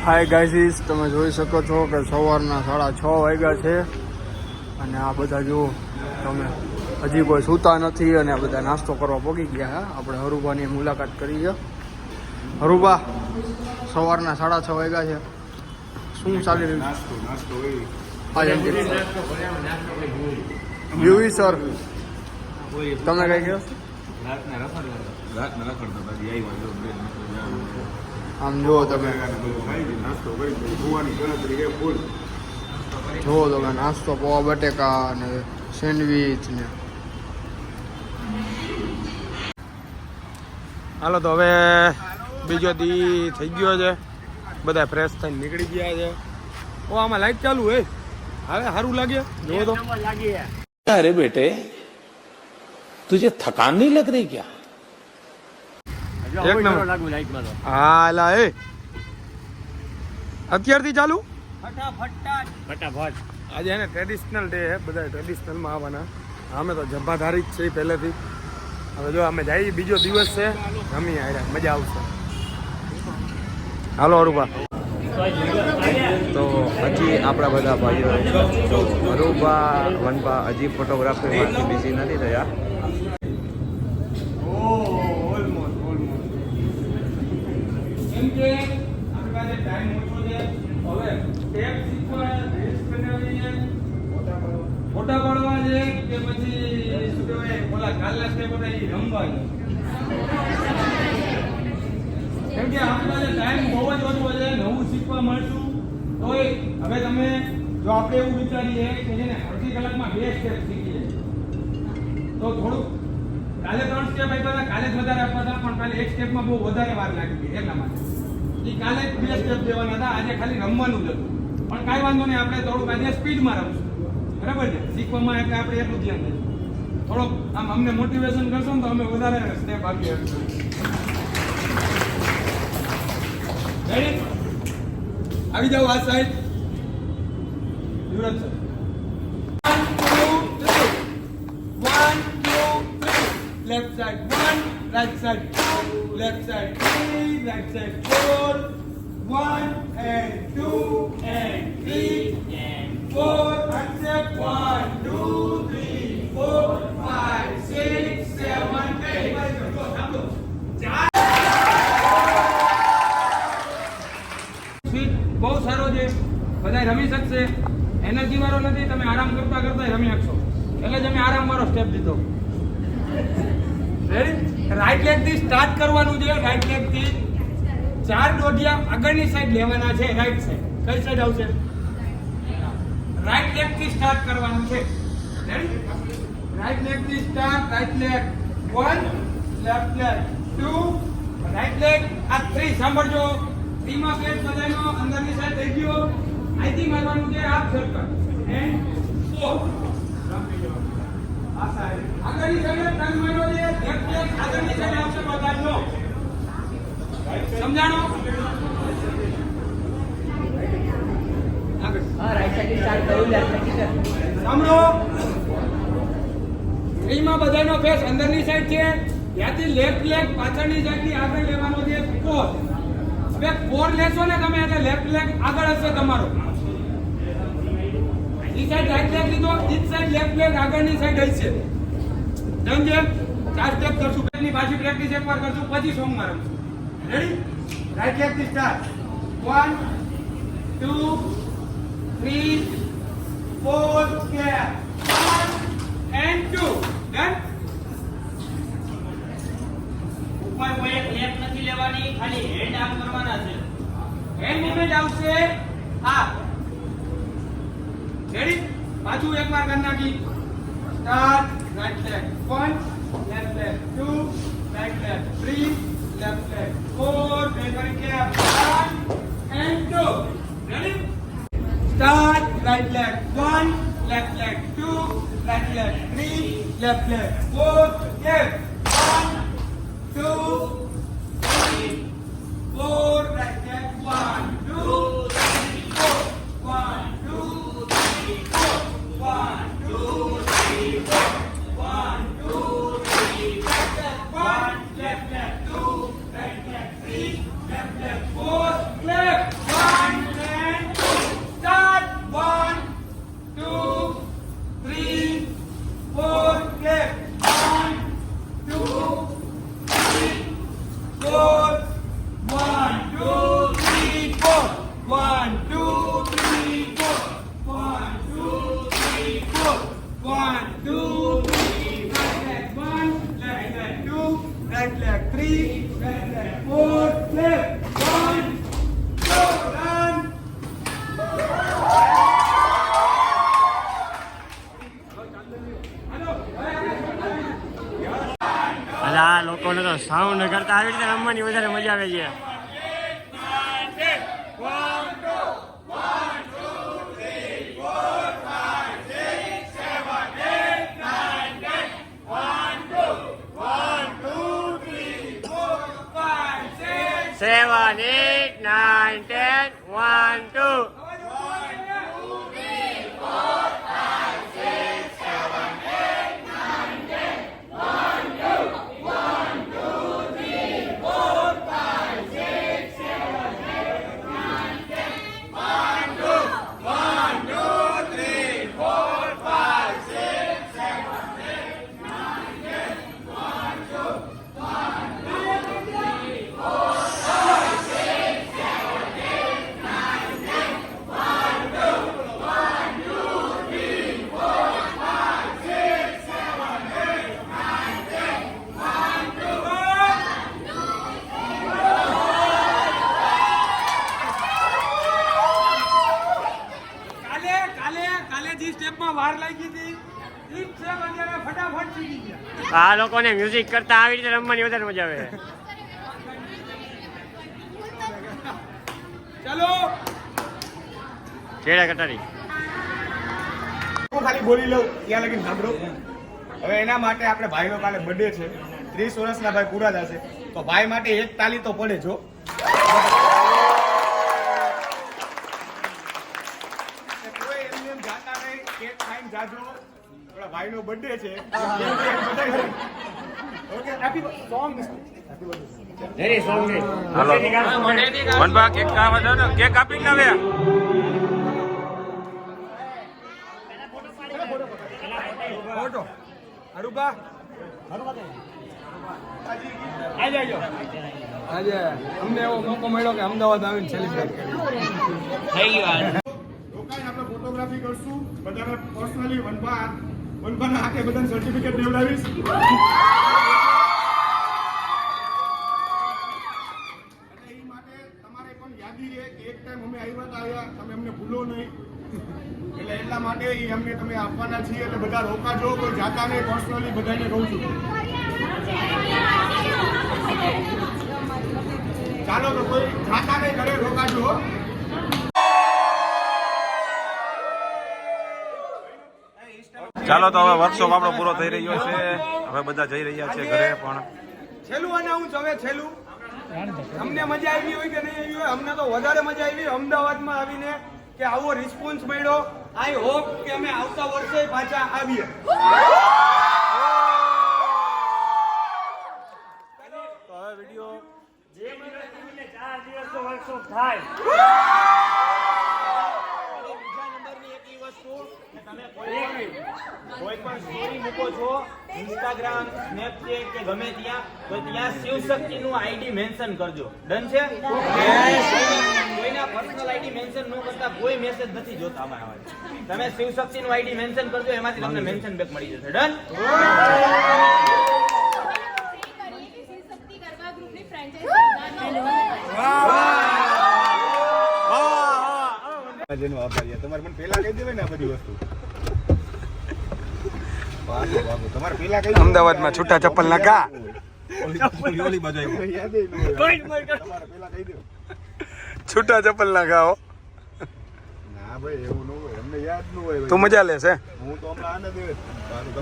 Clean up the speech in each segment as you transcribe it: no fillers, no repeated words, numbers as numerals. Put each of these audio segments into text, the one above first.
Hi guys, તમે જોઈ શકો છો કે સવારના 6:30 વાગ્યા છે અને આ બધા જો તમે હજી કોઈ સૂતા નથી અને આ બધા નાસ્તો કરવા પહોંચી ગયા. હા, આપણે હરુભાની મુલાકાત કરી છે. હરુભા, સવારના 6:30 વાગ્યા છે, શું ચાલી રહ્યું? નાસ્તો યુવી સર, તમે કઈ કહો? આમ જુઓ તમે, જુઓ તમે નાસ્તો પૌવા બટેકા અને સેન્ડવીચ ને. હાલો તો હવે બીજો દી થઈ ગયો છે, બધા ફ્રેશ થઈને નીકળી ગયા છે. ઓ આમાં લાઈટ ચાલુ હે, હવે સારું લાગે જુઓ તો. अरे बेटे तुझे थकान नहीं लग रही क्या? એક નંબર. હા એલા એ અત્યારથી ચાલુ ફટાફટ. આજે એને ટ્રેડિશનલ ડે હે, બધા ટ્રેડિશનલમાં આવવાના. અમે તો જબ્બાધારી જ છે પહેલેથી. હવે જો અમે જઈએ, બીજો દિવસ છે, રમી આવ્યા, મજા આવશે. હાલો અરુભા. તો હજી આપણા બધા ભાઈઓ તો હરુભા વનભા હજી ફોટોગ્રાફીમાંથી બિઝી નથી થયા. ફોટા પાડવા છે કે પછી શું કહેવાય ઓલા કાલના સ્ટેપ હતા એ રમવા છે? કેમ કે આપણી પાસે ટાઈમ બહુ જ ઓછો છે, નવું શીખવા મળશું. તો હવે તમે જો આપણે એવું વિચારીએ કે છે ને અડધી કલાકમાં 2 સ્ટેપ શીખી જાય તો થોડુંક, કાલે 3 સ્ટેપ આપ્યા હતા, કાલે જ વધારે આપ્યા હતા, પણ કાલે એક સ્ટેપમાં બહુ વધારે વાર લાગી ગઈ. એટલા માટે એ કાલે 2 સ્ટેપ દેવાના હતા, આજે ખાલી રમવાનું જ હતું. પણ કાંઈ વાંધો નહીં, આપણે થોડુંક આજે સ્પીડમાં રમશું, બરાબર છે? શીખવામાં એટલે આપણે એટલું ધ્યાન દઈશું. થોડોક આમ અમને મોટિવેશન કરશો ને તો અમે વધારે સ્ટેપ આપીએ. આવી જાઓ આ side. Yuvraj sir, 1 2 3 left side 1, right side 2, left side 3, right side 4, 1 and 2 and 3 and 4, accept 1 2 3 4 5 6 7 8. બહુ સારો છે, બધા રમી શકશે. એનર્જી વાળો નથી, તમે આરામ કરતા કરતા રમી શકશો. એટલે જ અમે આરામ વાળો સ્ટેપ દીધો. રેડી? રાઈટ લેગ થી સ્ટાર્ટ કરવાનું છે. રાઈટ લેગ થી 4 દોઢિયા આગળની સાઈડ લેવાના છે. રાઈટ સાઈડ કઈ સાઈડ આવશે? રાઈટ લેગ થી સ્ટાર્ટ કરવાનું છે. રેડી? રાઈટ લેગ થી start. Right leg 1, left leg 2, right leg આ 3. સાંભળજો, 3 માં પેટ બધાનો અંદરની સાઈડ થઈ ગયો. અહીંથી મારવાનું છે હાફ સર્કલ એન્ડ 4. આ સાઈડ આગળની સાઈડ ટર્ન મારવાનો છે. લેફ્ટ લેગ આગળની સાઈડ આવશે બધાનો. સમજાણો? હા, રાઈટ સાઈડ સ્ટાર્ટ કર્યું, લેફ્ટ સાઈડ સાંભળો, 3 માં બધાનો ફેસ અંદરની સાઈડ છે. ત્યાંથી લેફ્ટ લેગ પાછળની સાઈડની આગળ લેવાનો છે 4. હવે 4 લેશો ને તમે એટલે લેફ્ટ લેગ આગળ હશે તમારો. ઈ સાઈડ રાઈટ લેગ લીધો, ઈ સાઈડ લેફ્ટ લેગ આગળની સાઈડ હશે. સમજે? 4 સ્ટેપ કરશું, પેલી પાછી પ્રેક્ટિસ એકવાર કરશું, પછી સોંગ માં રમશું. રેડી? રાઈટ લેગ થી સ્ટાર્ટ. 1 2 3 4 step 1 and 2. ડન? ઉપર કોઈ એક લેફ્ટ નથી લેવાની, ખાલી હેન્ડ આપ કરવાના છે. હેન્ડ મૂવમેન્ટ આવશે આ. રેડી? પાછું એકવાર કરી નાખી. Start. Right leg 1, left leg 2, right leg 3, left leg 4, બે કરી કેપ 1 and 2. Ready? Start. Right leg 1, left leg 2, right leg 3, left leg 4, કેપ 1 2 3 4, right leg 1 2 3 4, 1 2 3 4, 1 2 3 4, 1 2 3 4, 1 left leg 2, right leg 3, left leg 4, left 1 1, 2, 3, 4. 1, 2, 3, 4. 1, 2, 3. Right leg 1, left leg 2, right leg 3, right leg 4, left 1, 2, done. અરે આ લોકોને તો sound કરતા આવી રીતે રમવાની વધારે મજા આવે છે. Seven, 8, 9, 10, 1, 2. વાર લાગી હતી ઈ છે મને ફટાફટ શીખી ગયા. આ લોકોને મ્યુઝિક કરતા આવી રીતે રમવાની વધારે મજા આવે. ચલો ચેડા કટારી હું ખાલી બોલી લઉં ત્યાં લગીને સાંભળો. હવે એના માટે આપણે ભાઈનો કાલે બર્થડે છે, 30 વર્ષના ભાઈ પૂરા થશે, તો ભાઈ માટે એક તાલી તો પડે જો. કોઈ એમને એમ જાતા નહીં, કેક ખાઈને જાજો. આપણા ભાઈનો બર્થડે છે. Okay, happy song. હાલો વનભા કેક કાપવા જાવ ને, કેક કાપીને આવે. ફોટો અરુબા આજે અમને એવો મોકો મળ્યો કે અમદાવાદ આવીને સેલિબ્રેટ કરી. રોકાઈને આપણે ફોટોગ્રાફી કરશું. બધાને પર્સનલી વનભાના હાથે બધાને સર્ટિફિકેટ દેવડાવીશ. એટલે એ માટે તમારે પણ યાદી રહે કે એક ટાઈમ અમે આવ્યા તમે અમને ભૂલો નહીં. એટલે એટલા માટે એ અમને તમે આપવાના છીએ. એટલે બધા રોકાજો, કોઈ જાતા નહીં. પર્સનલી બધાને કહું છું. ચાલો તો કોઈ જાતા નહીં, ઘરે રોકાજો. ચાલો તો હવે વર્કશોપ આપણો પૂરો થઈ રહ્યો છે. હવે બધા જઈ રહ્યા છે ઘરે. પણ છેલ્લું અનાઉન્સ હવે છેલ્લું. અમને મજા આવી હોય કે નહીં આવી હોય, અમને તો વધારે મજા આવી અમદાવાદમાં આવીને કે આવો રિસ્પોન્સ મળ્યો. આઈ હોપ કે અમે આવતા વર્ષે પાછા આવીએ. તો હવે વિડીયો જે મને 4 દિવસનો વર્કશોપ થાય. બીજા નંબરની એક ઈ વસ્તુ કે તમે કોઈ પણ સ્ટોરી મૂકો છો ઇન્સ્ટાગ્રામ, સ્નેપચેટ કે ગમે ત્યાં, તો ત્યાં શિવશક્તિનું આઈડી મેન્શન કરજો. ડન છે? કોઈના પર્સનલ આઈડી મેન્શન ન કરતા કોઈ મેસેજ નથી જોતા અમારા. તમે શિવશક્તિનું આઈડી મેન્શન કરજો, એમાંથી તમને મેન્શન બેક મળી જશે. ડન? જેનો આભાર. તમારે મને પહેલા કહી દેવાય ને આ બધી વસ્તુ. તમારે પહેલા કહી અમદાવાદમાં છૂટા ચપ્પલ ના કા ઓલી બાજુ આવ્યું. યાદ ય ન હોય. તમારે પહેલા કહી દેવું. છૂટા ચપ્પલ ના ખાઓ. ના ભાઈ એવું ન હોય, અમને યાદ ન હોય. તું મજા લેશે. હું તો હમણાં આનંદ આવે.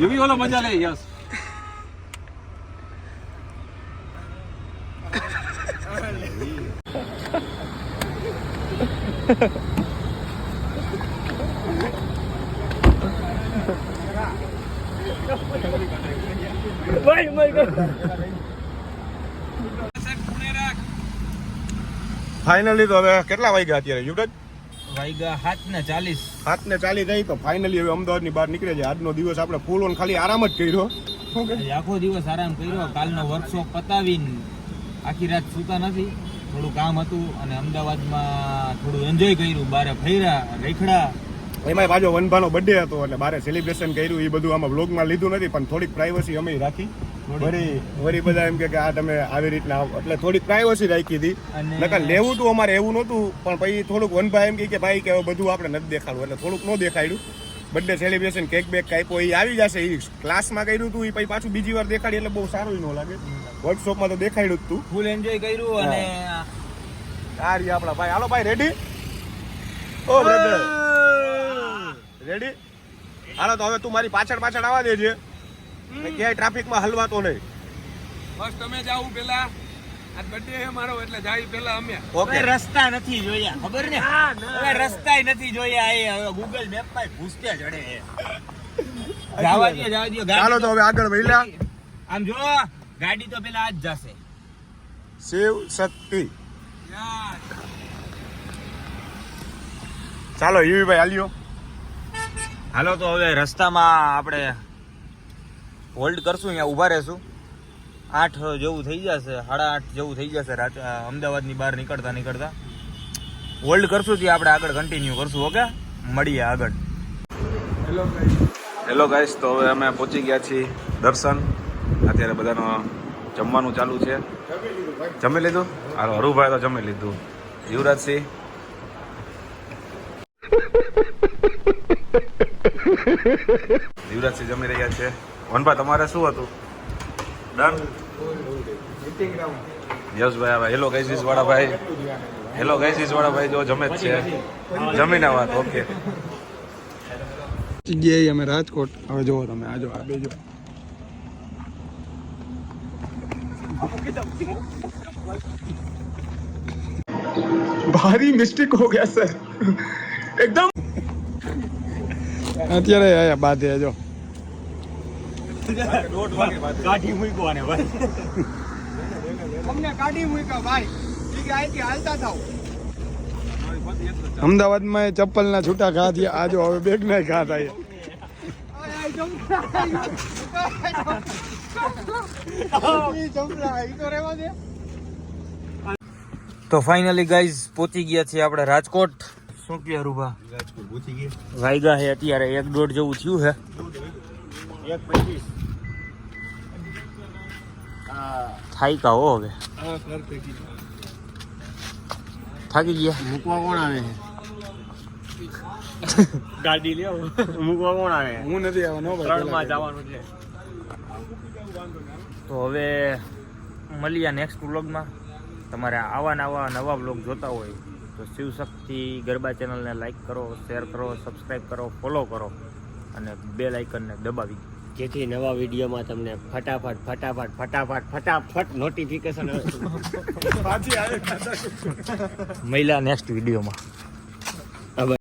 યુવી ઓલો મજા લે યસ. ફાઇનલી તો હવે કેટલા વાગ્યા અત્યારે યુવરાજ? વાગ્યા 7:40. 7:40 થઈ તો ફાઇનલી હવે અમદાવાદની બહાર નીકળે છે. આજનો દિવસ આપણે ફૂલ ઓન ખાલી આરામ જ કર્યો. આખો દિવસ આરામ કર્યો. કાલનો વર્કશોપ પતાવીને આખી રાત સૂતા નથી. થોડું કામ હતું અને અમદાવાદમાં થોડું એન્જોય કર્યું, બારે ફર્યા, રેખડા. એમાં પાછો વનભાનો બર્થડે હતો એટલે બારે સેલિબ્રેશન કર્યું. એ બધું આમાં બ્લોગમાં લીધું નથી, પણ થોડીક પ્રાઇવસી અમે રાખી. વરી બધા એમ કે આ તમે આવી રીતના એટલે થોડીક પ્રાઇવસી રાખી હતી. નકર લેવું હતું અમારે એવું નહોતું, પણ પછી થોડુંક વનભાઈ એમ કે ભાઈ કે હવે બધું આપણે નથી દેખાડવું, એટલે થોડુંક ન દેખાડ્યું. બર્થડે સેલિબ્રેશન કેક બેક કાપ્યો, એ આવી જશે. એ ક્લાસમાં કર્યું હતું, એ પછી પાછું બીજી વાર દેખાડી એટલે બહુ સારું ન લાગે. વર્કશોપમાં તો દેખાડ્યું જ તું. ફૂલ એન્જોય કર્યું. અને આ રહ્યા આપણા ભાઈ. હાલો ભાઈ, રેડી? ઓ બ્રધર, રેડી? હાલો તો હવે તું મારી પાછળ પાછળ આવવા દેજે, ક્યાંય ટ્રાફિકમાં હલવાતો નહીં. બસ તમે જાવ પેલા, આ બર્થડે છે મારો એટલે જાય પેલા અમે. ઓકે, રસ્તા નથી જોયા, ખબર ને? હવે રસ્તાય નથી જોયા. એ હવે ગૂગલ મેપ માં ભૂસકે ચડે. જવા દો. ચાલો તો હવે આગળ વહેલા. આમ જો ગાડી તો પેલા આજ જશે. શિવ શક્તિ. ચાલો યુવી ભાઈ હાલ્યો. હાલો તો હવે રસ્તામાં આપણે હોલ્ડ કરશું, અહીંયા ઊભા રહેશું. 8 જેવું થઈ જશે, 8:30 જેવું થઈ જશે રાત અમદાવાદની બહાર નીકળતા હોલ્ડ કરશું. ત્યાં આપણે આગળ કન્ટિન્યુ કરશું. ઓકે, મળીએ આગળ. હેલો ગાઈસ, તો હવે અમે પહોંચી ગયા છીએ દર્શન. અત્યારે બધાનો જમવાનું ચાલુ છે. જમી લીધું? હાલો, હરુભાઈ તો જમી લીધું. યુવરાજસિંહ જમી રહ્યા છે. વનભાઈ તમારે શું હતું? ડન? યશભાઈ આવે. હેલો ગાઈઝ વાળા ભાઈ. હેલો ગાઈઝ વાળા ભાઈ જો જમે જ છે. જમીને વાત. ઓકે, જગ્યાએ અમે રાજકોટ. હવે જુઓ તમે, આજો આ બેજો. ભારી મિસ્ટેક હો ગયા સર, એકદમ. અત્યારે આયા બાધે જો કાઢી મૂક્યો ને ભાઈ. અમને કાઢી મૂક્યા ભાઈ, કે અહીંથી હાલતા થાવ. અમદાવાદમાં ચપ્પલના છૂટા ઘા થયા. આજો હવે બેગ ના ઘા થાય. તો ફાઇનલી ગાઈઝ પહોંચી ગયા છીએ આપણે રાજકોટ. શું કે રૂભા? રાજકોટ પહોંચી ગયા. વાયગા છે અત્યારે 1-1.5 જેવું થયું છે. 1:25. થાઈ કા હો હવે. થાકી ગયા. મૂકવા કોણ આવે? ગાડી લ્યો. મૂકવા કોણ આવે? હું નથી આવવાનો. 3 માં જવાનું છે. તો હવે મળીએ નેક્સ્ટ વ્લોગમાં. તમારે આવા નવા વ્લોગ જોતા હોય તો શિવશક્તિ ગરબા ચેનલને લાઈક કરો, શેર કરો, સબસ્ક્રાઈબ કરો, ફોલો કરો અને બેલ આઇકનને દબાવી, જેથી નવા વિડીયોમાં તમને ફટાફટ નોટિફિકેશન મળ્યા નેક્સ્ટ વિડીયોમાં.